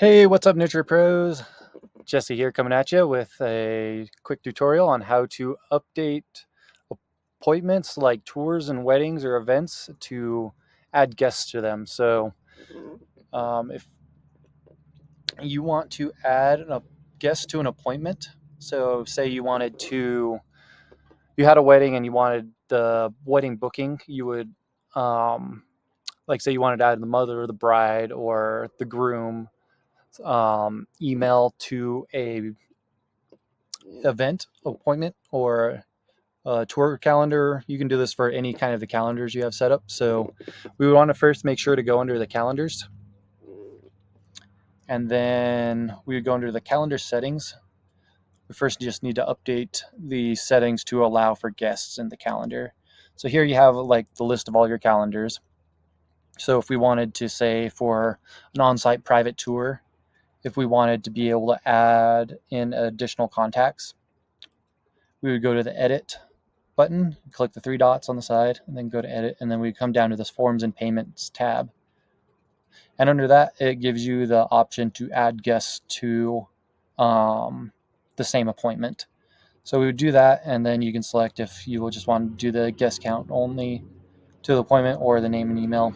Hey, what's up, Nurture Pros? Jesse here coming at you with a quick tutorial on how to update appointments like tours and weddings or events to add guests to them. So if you want to add a guest to an appointment, so say you had a wedding and you wanted the wedding booking, you would, like say you wanted to add the mother or the bride or the groom email to a event appointment or a tour calendar. You can do this for any kind of the calendars you have set up. So we would want to first make sure to go under the calendars, and then we would go under the calendar settings. We first just need to update the settings to allow for guests in the calendar. So here you have like the list of all your calendars. So if we wanted to say for an on-site private tour, if we wanted to be able to add in additional contacts, we would go to the edit button, click the three dots on the side, and then go to edit, and then we come down to this forms and payments tab. And under that, it gives you the option to add guests to the same appointment. So we would do that, and then you can select if you will just want to do the guest count only to the appointment or the name and email,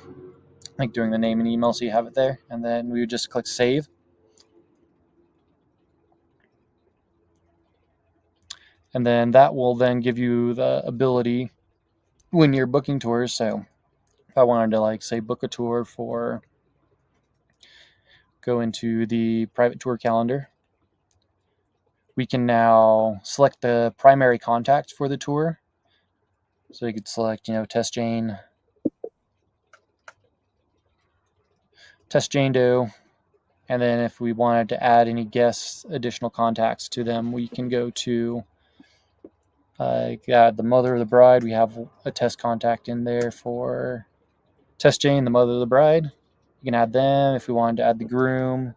like doing the name and email so you have it there. And then we would just click save. And then that will then give you the ability when you're booking tours. So if I wanted to, like, say, book a tour for, go into the private tour calendar, we can now select the primary contact for the tour. So you could select, Tess Jane Doe. And then if we wanted to add any guests, additional contacts to them, we can go to the mother of the bride. We have a test contact in there for Tess Jane, the mother of the bride. You can add them. If we wanted to add the groom,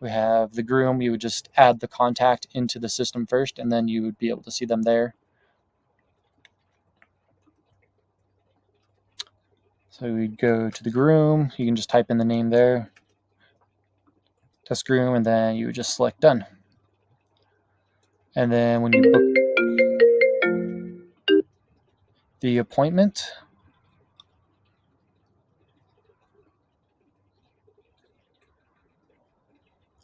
we have the groom. You would just add the contact into the system first, and then you would be able to see them there. So we go to the groom. You can just type in the name there, test groom, and then you would just select done. And then when you book the appointment,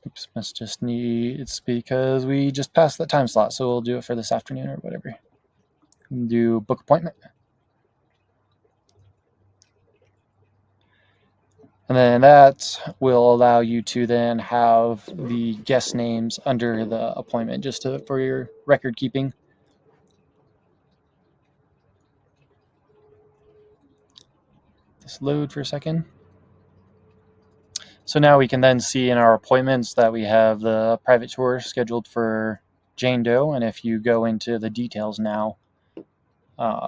it's because we just passed that time slot, so we'll do it for this afternoon or whatever. Do book appointment. And then that will allow you to then have the guest names under the appointment just for your record keeping. Just load for a second. So now we can then see in our appointments that we have the private tour scheduled for Jane Doe. And if you go into the details now,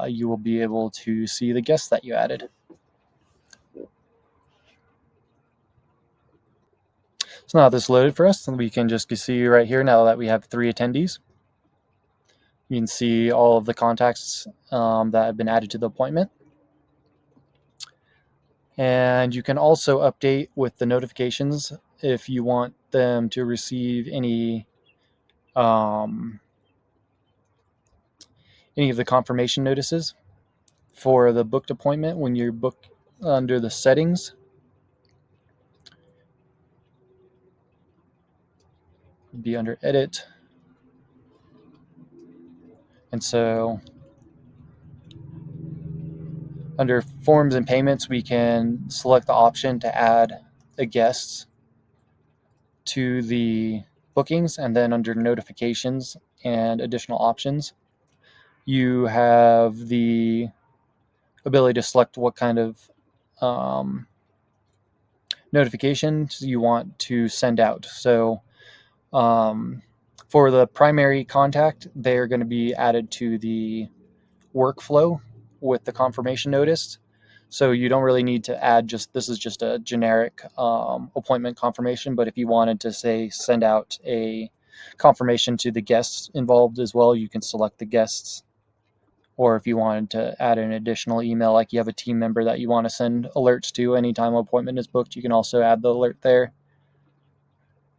you will be able to see the guests that you added. So now this loaded for us, and we can just see right here now that we have 3 attendees. You can see all of the contacts that have been added to the appointment. And you can also update with the notifications if you want them to receive any of the confirmation notices for the booked appointment. When you're booked under the settings, be under edit. And so under forms and payments, we can select the option to add a guest to the bookings. And then under notifications and additional options, you have the ability to select what kind of notifications you want to send out. So for the primary contact, they're going to be added to the workflow with the confirmation notice. So you don't really need to add this is just a generic appointment confirmation. But if you wanted to, say, send out a confirmation to the guests involved as well, you can select the guests. Or if you wanted to add an additional email, like you have a team member that you want to send alerts to anytime an appointment is booked, you can also add the alert there.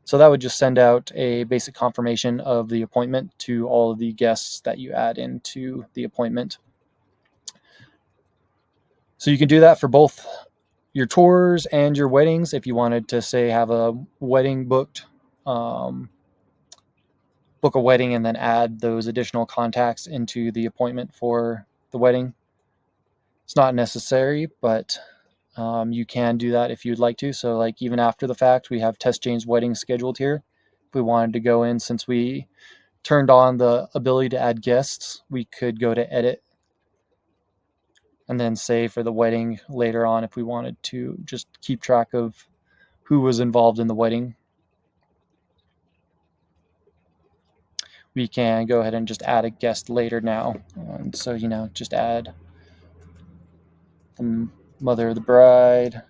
So that would just send out a basic confirmation of the appointment to all of the guests that you add into the appointment. So you can do that for both your tours and your weddings. If you wanted to, say, have a wedding booked, book a wedding and then add those additional contacts into the appointment for the wedding. It's not necessary, but you can do that if you'd like to. So like even after the fact, we have Tess Jane's wedding scheduled here. If we wanted to go in, since we turned on the ability to add guests, we could go to edit and then say for the wedding later on if we wanted to just keep track of who was involved in the wedding. We can go ahead and just add a guest later now. And so, just add the mother of the bride,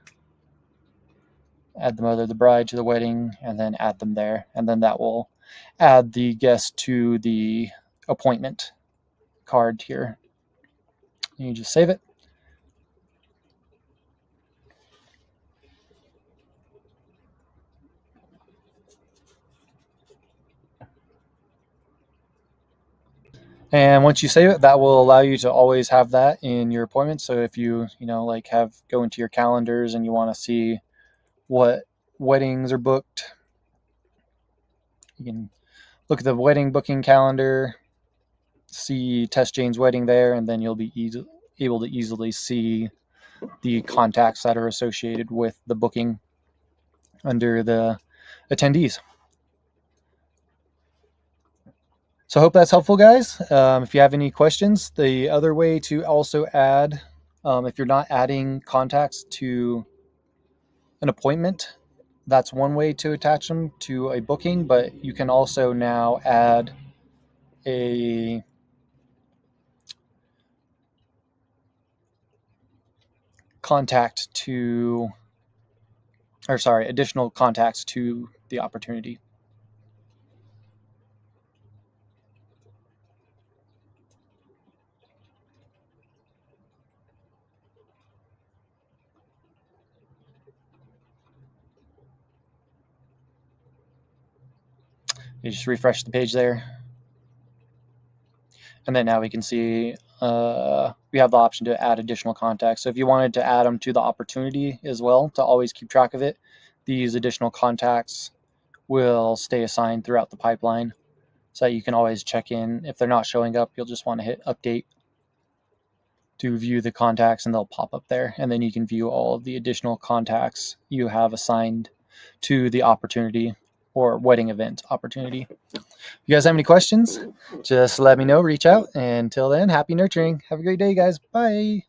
add the mother of the bride to the wedding, and then add them there. And then that will add the guest to the appointment card here. You just save it. And once you save it, that will allow you to always have that in your appointment. So if you, like go into your calendars and you want to see what weddings are booked, you can look at the wedding booking calendar, see Tess Jane's wedding there, and then you'll be able to easily see the contacts that are associated with the booking under the attendees. So I hope that's helpful, guys. If you have any questions, the other way to also add, if you're not adding contacts to an appointment, that's one way to attach them to a booking, but you can also now add a additional contacts to the opportunity. You just refresh the page there. And then now we can see we have the option to add additional contacts. So if you wanted to add them to the opportunity as well, to always keep track of it, these additional contacts will stay assigned throughout the pipeline so that you can always check in. If they're not showing up, you'll just want to hit update to view the contacts and they'll pop up there. And then you can view all of the additional contacts you have assigned to the opportunity or wedding event opportunity. If you guys have any questions, just let me know, reach out. And until then, happy nurturing. Have a great day, guys. Bye.